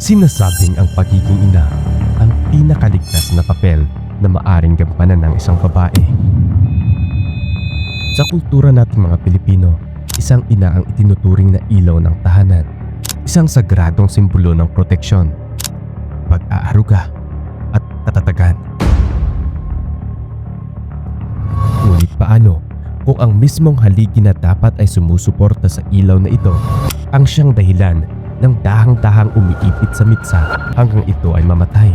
Sinasabing ang pagiging ina ang pinakaligtas na papel na maaring gampanan ng isang babae. Sa kultura nating mga Pilipino, isang ina ang itinuturing na ilaw ng tahanan, isang sagradong simbolo ng proteksyon, pag-aaruga at katatagan. Ngunit paano kung ang mismong haligi na dapat ay sumusuporta sa ilaw na ito ang siyang dahilan ng dahang-dahang umiipit sa mitsa hanggang ito ay mamatay?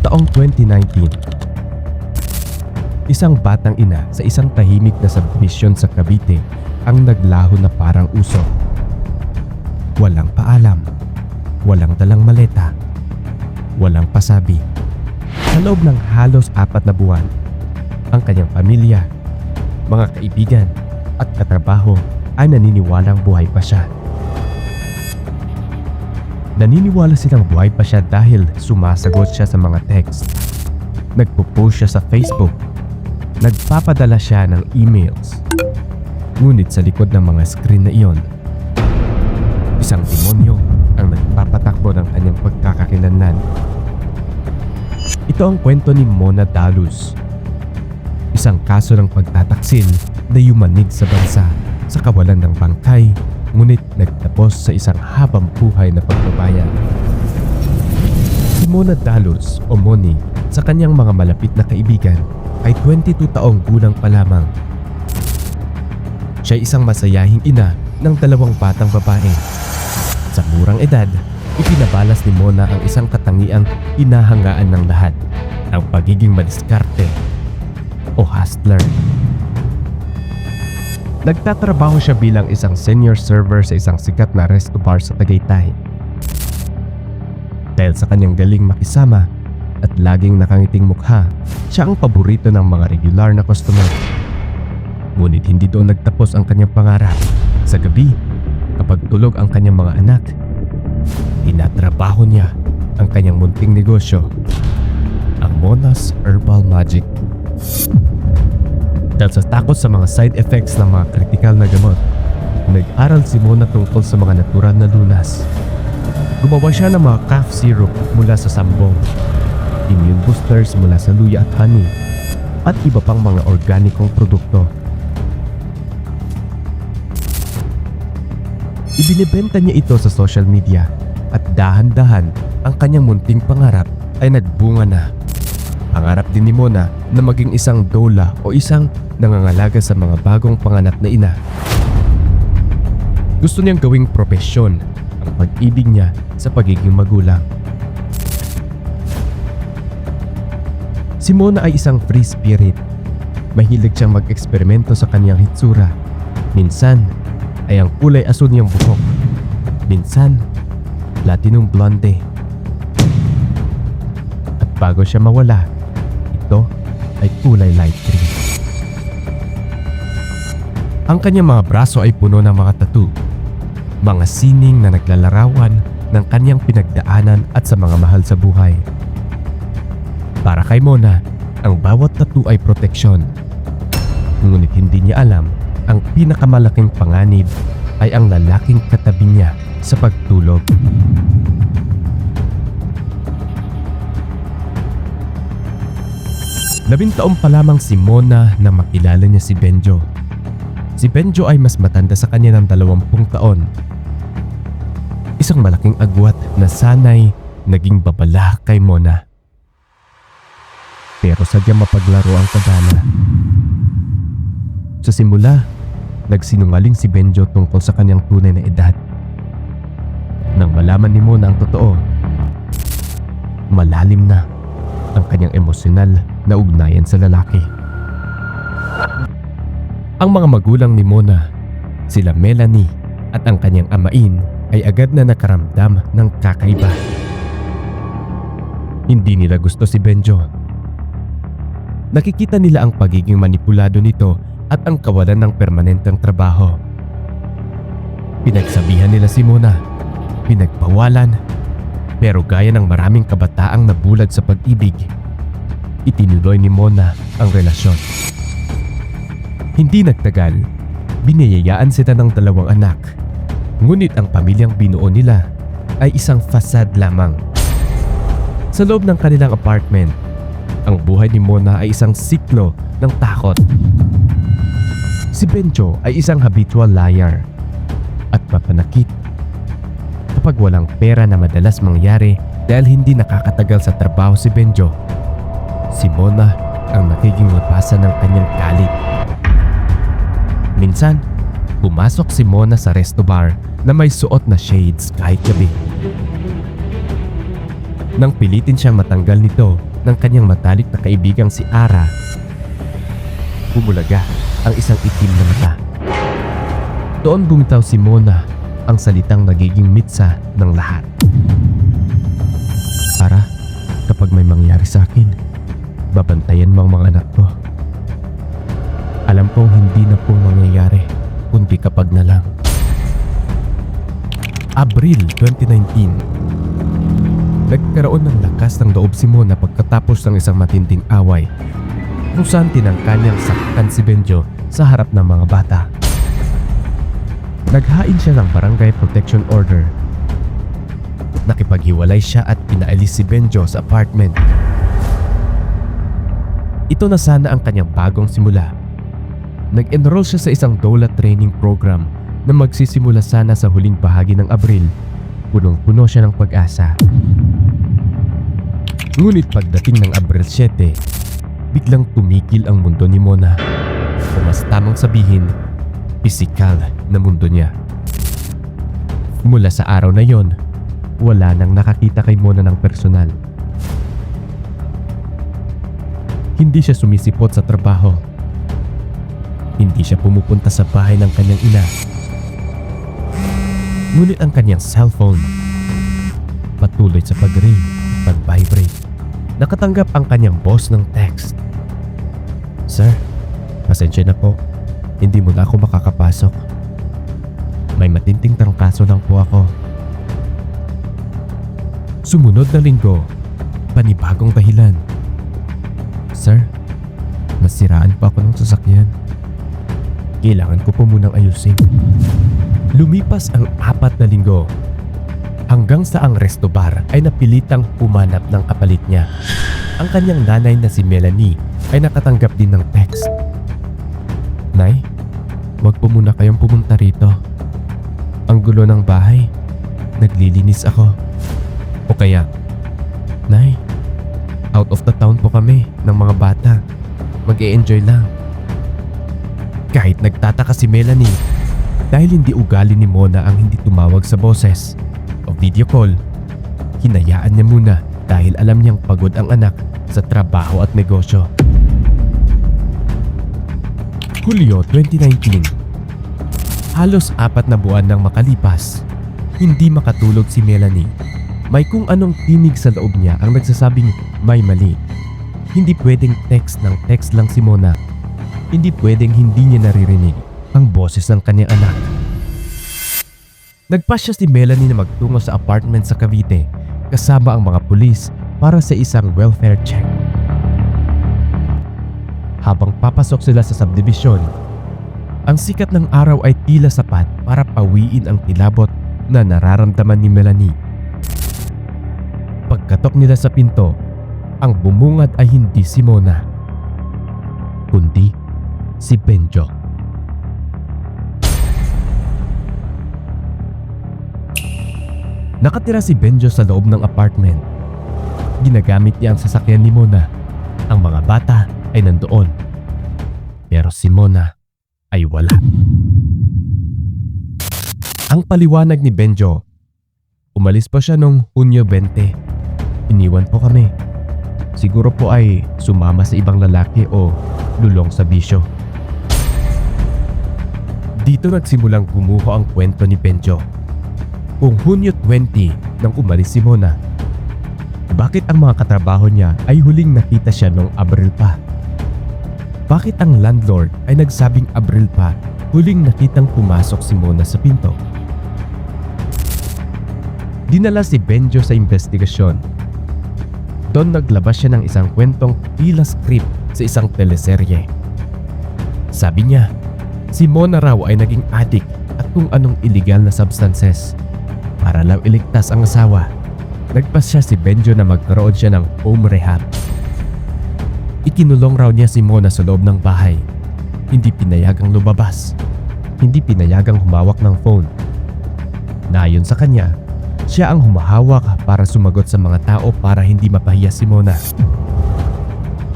Taong 2019, isang batang ina sa isang tahimik na subdivision sa Cavite ang naglaho na parang uso. Walang paalam, walang dalang maleta, walang pasabi. Sa loob ng halos 4 na buwan, ang kanyang pamilya, mga kaibigan at katrabaho ay naniniwalang buhay pa siya. Naniniwala silang buhay pa siya dahil sumasagot siya sa mga text, nagpo-post siya sa Facebook, nagpapadala siya ng emails. Ngunit sa likod ng mga screen na iyon, isang demonyo ang nagpapatakbo ng kanyang pagkakakilanlan. Ito ang kwento ni Mona Daluz, isang kaso ng pagtataksil na yumanig sa bansa sa kawalan ng bangkay, ngunit nagtapos sa isang habang buhay na pagbabayad. Si Mona Daluz o Moni sa kanyang mga malapit na kaibigan ay 22 taong gulang pa lamang. Siya ay isang masayahing ina ng 2 batang babae. Sa murang edad, ipinabalas ni Mona ang isang katangiang hinahangaan ng lahat, ang pagiging madiskarte o hustler. Nagtatrabaho siya bilang isang senior server sa isang sikat na resto bar sa Tagaytay. Dahil sa kanyang galing makisama at laging nakangiting mukha, siya ang paborito ng mga regular na customer. Ngunit hindi doon nagtapos ang kanyang pangarap. Sa gabi, kapag tulog ang kanyang mga anak, tinatrabaho niya ang kanyang munting negosyo, ang Mona's Herbal Magic. Dahil sa takot sa mga side effects ng mga kritikal na gamot, nag-aral si Mona tungkol sa mga natural na lunas. Gumawa siya ng mga cough syrup mula sa sambong, immune boosters mula sa luya at honey, at iba pang mga organikong produkto. Ibinibenta niya ito sa social media at dahan-dahan ang kanyang munting pangarap ay nagbunga na. Pangarap din ni Mona na maging isang doula o isang nangangalaga sa mga bagong panganak na ina. Gusto niyang gawing propesyon ang pag-ibig niya sa pagiging magulang. Si Mona ay isang free spirit. Mahilig siyang mag-eksperimento sa kanyang hitsura. Minsan ay ang kulay asul niyang buhok. Minsan, platinum blonde. At bago siya mawala, ito ay kulay light green. Ang kanyang mga braso ay puno ng mga tattoo, mga sining na naglalarawan ng kanyang pinagdaanan at sa mga mahal sa buhay. Para kay Mona, ang bawat tattoo ay proteksyon. Ngunit hindi niya alam, ang pinakamalaking panganib ay ang lalaking katabi niya sa pagtulog. Labintaon pa lamang si Mona na makilala niya si Benjo. Si Benjo ay mas matanda sa kanya ng 20 taon. Isang malaking agwat na sanay naging babala kay Mona. Pero sadyang mapaglaro ang kadana. Sa simula, nagsinungaling si Benjo tungkol sa kanyang tunay na edad. Nang malaman ni Mona ang totoo, malalim na ang kanyang emosyonal na ugnayan sa lalaki. Ang mga magulang ni Mona, sila Melanie at ang kanyang amain, ay agad na nakaramdam ng kakaiba. Hindi nila gusto si Benjo. Nakikita nila ang pagiging manipulado nito at ang kawalan ng permanenteng trabaho. Pinagsabihan nila si Mona, pinagpawalan, pero gaya ng maraming kabataang nabulag sa pag-ibig, itinuloy ni Mona ang relasyon. Hindi nagtagal, biniyayaan sila ng 2 anak. Ngunit ang pamilyang binuo nila ay isang fasad lamang. Sa loob ng kanilang apartment, ang buhay ni Mona ay isang siklo ng takot. Si Benjo ay isang habitual liar at mapanakit. Kapag walang pera na madalas mangyari dahil hindi nakakatagal sa trabaho si Benjo, si Mona ang nagiging labasan ng kanyang galit. Minsan, pumasok si Mona sa resto bar na may suot na shades kahit gabi. Nang pilitin siyang matanggal nito ng kanyang matalik na kaibigang si Ara, bumulaga ang isang itim na mata. Doon bumitaw si Mona ang salitang nagiging mitsa ng lahat. Ara, kapag may mangyari sa akin, babantayan mo ang mga anak ko. Alam kong hindi na po mangyayari, kundi kapag na lang. Abril 2019. Nagkaroon ng lakas ng loob si Mona pagkatapos ng isang matinding away kung saan tinangka niyang saktan si Benjo sa harap ng mga bata. Naghain siya ng barangay protection order. Nakipaghiwalay siya at pinaalis si Benjo sa apartment. Ito na sana ang kanyang bagong simula. Nag-enroll siya sa isang doula training program na magsisimula sana sa huling bahagi ng Abril. Punong-puno siya ng pag-asa. Ngunit pagdating ng Abril 7, biglang tumigil ang mundo ni Mona. O mas tamang sabihin, pisikal na mundo niya. Mula sa araw na yon, wala nang nakakita kay Mona ng personal. Hindi siya sumisipot sa trabaho. Hindi siya pumupunta sa bahay ng kanyang ina. Ngunit ang kanyang cellphone patuloy sa pag-ring at pag-vibrate. Nakatanggap ang kanyang boss ng text. "Sir, pasensya na po. Hindi mo na ako makakapasok. May matinding trangkaso lang po ako." Sumunod na linggo, panibagong dahilan. "Sir, nasiraan pa ako ng sasakyan. Kailangan ko po munang ayusin." Lumipas ang 4 na linggo hanggang sa ang resto bar ay napilitang humanap ng kapalit niya. Ang kanyang nanay na si Melanie ay nakatanggap din ng text. "Nay, wag po muna kayong pumunta rito. Ang gulo ng bahay. Naglilinis ako." O kaya, "Nay, out of the town po kami ng mga bata. Mag-e-enjoy lang." Kahit nagtataka si Melanie dahil hindi ugali ni Mona ang hindi tumawag sa boses o video call, hinayaan niya muna dahil alam niyang pagod ang anak sa trabaho at negosyo. Hulyo 2019. Halos 4 na buwan nang makalipas, hindi makatulog si Melanie. May kung anong tinig sa loob niya ang nagsasabing may mali. Hindi pwedeng text ng text lang si Mona. Hindi pwedeng hindi niya naririnig ang boses ng kanyang anak. Nagpasya si Melanie na magtungo sa apartment sa Cavite kasama ang mga pulis para sa isang welfare check. Habang papasok sila sa subdivision, ang sikat ng araw ay tila sapat para pawiin ang kilabot na nararamdaman ni Melanie. Pagkatok nila sa pinto, ang bumungad ay hindi si Mona, kundi si Benjo. Nakatira si Benjo sa loob ng apartment. Ginagamit niya ang sasakyan ni Mona. Ang mga bata ay nandoon. Pero si Mona ay wala. Ang paliwanag ni Benjo, umalis pa siya noong Hunyo 20. Iniwan po kami. Siguro po ay sumama sa ibang lalaki o lulong sa bisyo. Dito nagsimulang gumuho ang kwento ni Benjo. Kung Hunyo 20 nang umalis si Mona, bakit ang mga katrabaho niya ay huling nakita siya noong Abril pa? Bakit ang landlord ay nagsabing Abril pa huling nakitang pumasok si Mona sa pinto? Dinala si Benjo sa investigasyon. Doon naglabas siya ng isang kwentong tila script sa isang teleserye. Sabi niya, si Mona raw ay naging addict at kung anong illegal na substances. Para lang iligtas ang asawa, nagpas siya si Benjo na magkaroon siya ng home rehab. Ikinulong raw niya si Mona sa loob ng bahay. Hindi pinayagang lumabas. Hindi pinayagang humawak ng phone. Nayon sa kanya, siya ang humahawak para sumagot sa mga tao para hindi mapahiya si Mona.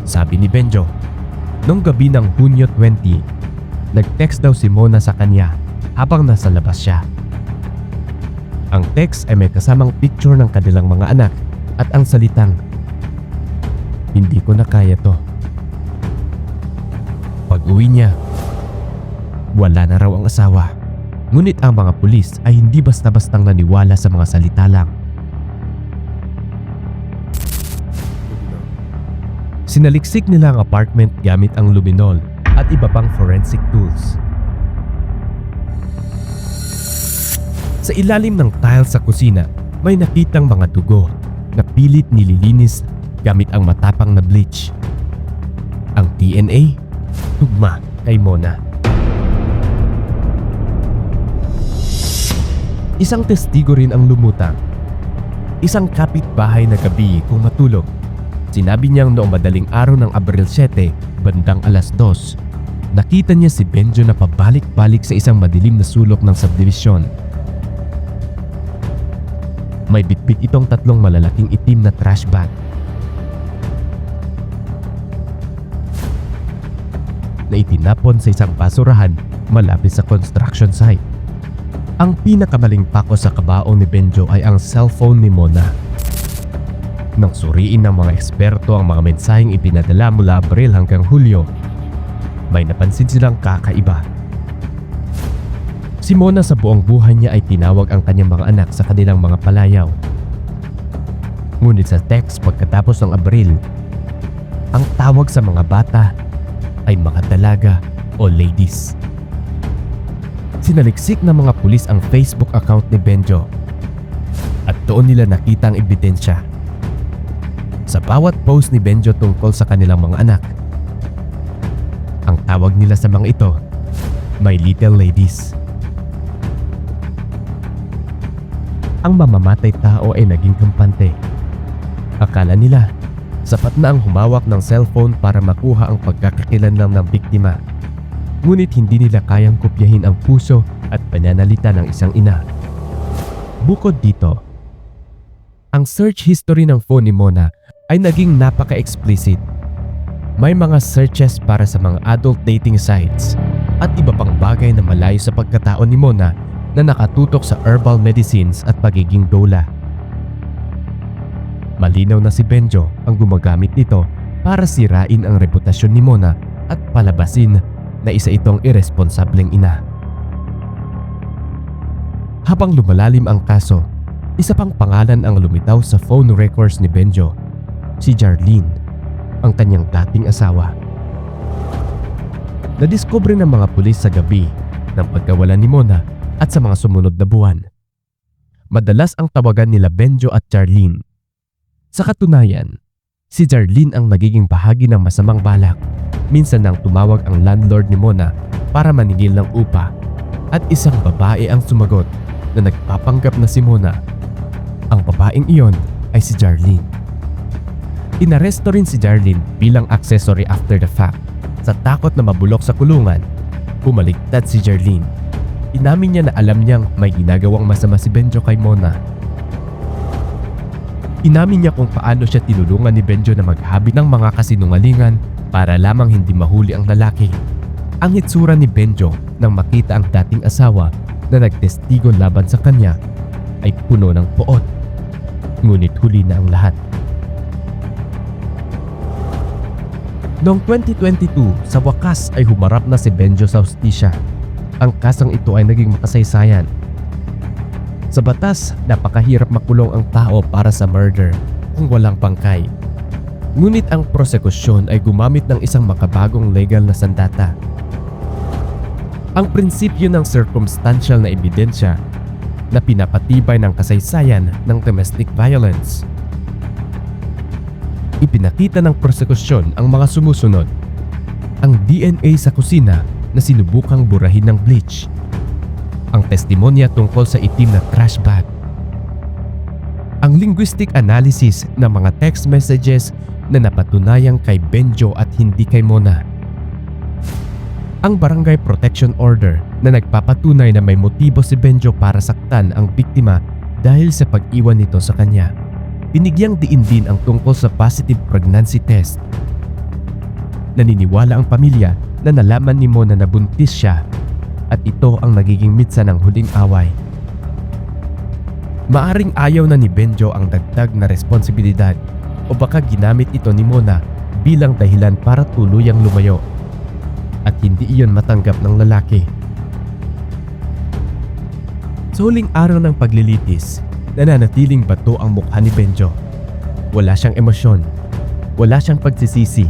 Sabi ni Benjo, nung gabi ng Hunyo 20, nag-text daw si Mona sa kanya habang nasa labas siya. Ang text ay may kasamang picture ng kanilang mga anak at ang salitang, "Hindi ko na kaya to." Pag-uwi niya, wala na raw ang asawa. Ngunit ang mga pulis ay hindi basta-bastang naniwala sa mga salita lang. Sinaliksik nila ang apartment gamit ang luminol at iba pang forensic tools. Sa ilalim ng tiles sa kusina, may nakitang mga dugo na pilit nililinis gamit ang matapang na bleach. Ang DNA, tugma kay Mona. Isang testigo rin ang lumutang. Isang kapitbahay na gabi kung matulog. Sinabi niyang noong madaling araw ng Abril 7, bandang 2:00, nakita niya si Benjo na pabalik-balik sa isang madilim na sulok ng subdivision. May bitbit itong 3 malalaking itim na trash bag. Na itinapon sa isang basurahan malapit sa construction site. Ang pinakamaling pako sa kabaong ni Benjo ay ang cellphone ni Mona. Nang suriin ng mga eksperto ang mga mensaheng ipinadala mula Abril hanggang Hulyo, may napansin silang kakaiba. Si Mona sa buong buhay niya ay tinawag ang kanyang mga anak sa kanilang mga palayaw. Ngunit sa text pagkatapos ng Abril, ang tawag sa mga bata ay mga dalaga o ladies. Sinaliksik ng mga pulis ang Facebook account ni Benjo at doon nila nakita ang ebidensya. Sa bawat post ni Benjo tungkol sa kanilang mga anak, ang tawag nila sa mga ito, my little ladies. Ang mamamatay tao ay naging kampante. Akala nila, sapat na ang humawak ng cellphone para makuha ang pagkakakilanlan ng biktima. Ngunit hindi nila kayang kopyahin ang puso at pananalita ng isang ina. Bukod dito, ang search history ng phone ni Mona ay naging napaka-explicit. May mga searches para sa mga adult dating sites at iba pang bagay na malayo sa pagkatao ni Mona na nakatutok sa herbal medicines at pagiging doula. Malinaw na si Benjo ang gumagamit nito para sirain ang reputasyon ni Mona at palabasin na isa itong irresponsableng ina. Habang lumalalim ang kaso, isa pang pangalan ang lumitaw sa phone records ni Benjo, si Jarlene, ang kanyang dating asawa. Nadiskubre ng mga pulis sa gabi ng pagkawala ni Mona at sa mga sumunod na buwan. Madalas ang tawagan nila Benjo at Jarlene. Sa katunayan, si Jarlene ang nagiging bahagi ng masamang balak. Minsan nang tumawag ang landlord ni Mona para maningil ng upa at isang babae ang sumagot na nagpapanggap na si Mona. Ang babaeng iyon ay si Jarlene. Inaresto rin si Jarlene bilang accessory after the fact. Sa takot na mabulok sa kulungan, bumaliktad si Jarlene. Inamin niya na alam niyang may ginagawang masama si Benjo kay Mona. Inamin niya kung paano siya tinulungan ni Benjo na maghabit ng mga kasinungalingan para lamang hindi mahuli ang lalaki. Ang hitsura ni Benjo nang makita ang dating asawa na nagtestigo laban sa kanya ay puno ng poot. Ngunit huli na ang lahat. Noong 2022, sa wakas ay humarap na si Benjo sa hustisya. Ang kasong ito ay naging makasaysayan. Sa batas, napakahirap makulong ang tao para sa murder kung walang pangkay. Ngunit ang prosekusyon ay gumamit ng isang makabagong legal na sandata. Ang prinsipyo ng circumstantial na ebidensya na pinapatibay ng kasaysayan ng domestic violence. Ipinakita ng prosekusyon ang mga sumusunod. Ang DNA sa kusina na sinubukang burahin ng bleach. Ang testimonya tungkol sa itim na trash bag. Ang linguistic analysis ng mga text messages na napatunayang kay Benjo at hindi kay Mona. Ang barangay protection order na nagpapatunay na may motibo si Benjo para saktan ang biktima dahil sa pag-iwan nito sa kanya. Binigyang diin din ang tungkol sa positive pregnancy test. Naniniwala ang pamilya na nalaman ni Mona na buntis siya at ito ang nagiging mitsa ng huling away. Maaring ayaw na ni Benjo ang dagdag na responsibilidad o baka ginamit ito ni Mona bilang dahilan para tuluyang lumayo at hindi iyon matanggap ng lalaki. Sa huling araw ng paglilitis, nananatiling bato ang mukha ni Benjo. Wala siyang emosyon, wala siyang pagsisisi.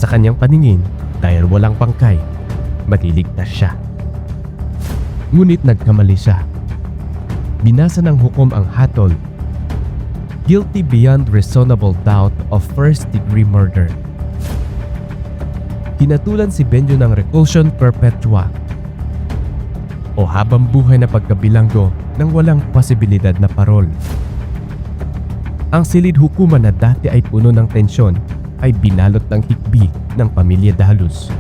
Sa kanyang paningin, dahil walang pangkay, maliligtas siya. Ngunit nagkamali siya. Binasa ng hukom ang hatol. Guilty beyond reasonable doubt of first-degree murder. Hinatulan si Benjo ng reclusion perpetua o habang buhay na pagkabilanggo ng walang posibilidad na parol. Ang silid hukuman na dati ay puno ng tensyon ay binalot ng hikbi ng pamilya Dalos.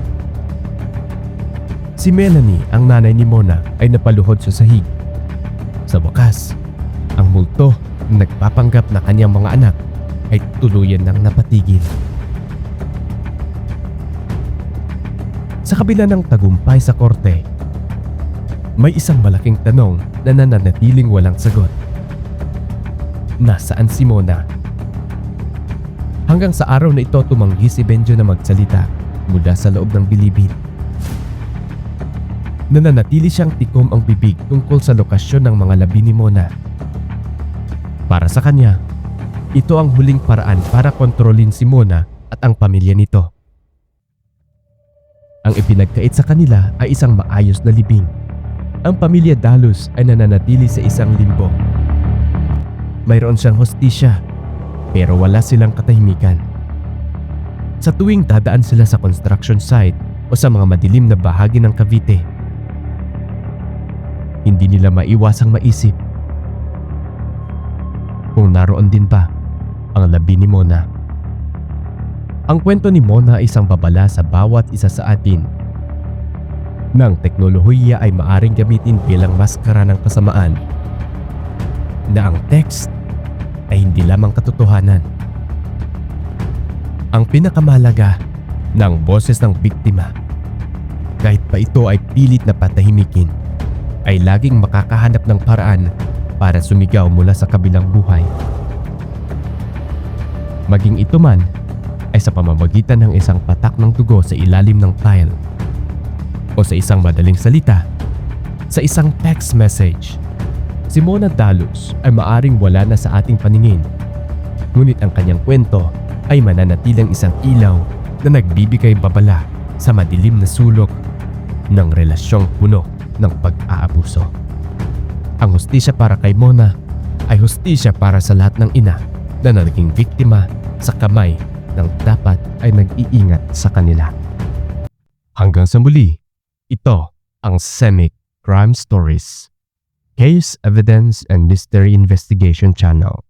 Si Melanie, ang nanay ni Mona, ay napaluhod sa sahig. Sa wakas, ang multo na nagpapanggap na kanyang mga anak ay tuluyan ng napatigil. Sa kabila ng tagumpay sa korte, may isang malaking tanong na nananatiling walang sagot. Nasaan si Mona? Hanggang sa araw na ito tumanggi si Benjo na magsalita mula sa loob ng bilibid. Nananatili siyang tikom ang bibig tungkol sa lokasyon ng mga labi ni Mona. Para sa kanya, ito ang huling paraan para kontrolin si Mona at ang pamilya nito. Ang ipinagkait sa kanila ay isang maayos na libing. Ang pamilya Dalos ay nananatili sa isang limbo. Mayroon siyang hostisya, pero wala silang katahimikan. Sa tuwing dadaan sila sa construction site o sa mga madilim na bahagi ng Cavite, hindi nila maiwasang maisip kung naroon din ba ang labi ni Mona. Ang kwento ni Mona ay isang babala sa bawat isa sa atin. Nang teknolohiya ay maaring gamitin bilang maskara ng kasamaan, na ang text ay hindi lamang katotohanan. Ang pinakamahalaga ng boses ng biktima, kahit pa ito ay pilit na patahimikin, ay laging makakahanap ng paraan para sumigaw mula sa kabilang buhay. Maging ito man ay sa pamamagitan ng isang patak ng dugo sa ilalim ng tile o sa isang madaling salita, sa isang text message. Si Mona Dalos ay maaring wala na sa ating paningin, ngunit ang kanyang kwento ay mananatilang isang ilaw na nagbibigay babala sa madilim na sulok ng relasyong puno ng pag-aabuso. Ang hustisya para kay Mona ay hustisya para sa lahat ng ina na naging biktima sa kamay ng dapat ay nag-iingat sa kanila. Hanggang sa muli, ito ang Semic Crime Stories, Case Evidence and Mystery Investigation Channel.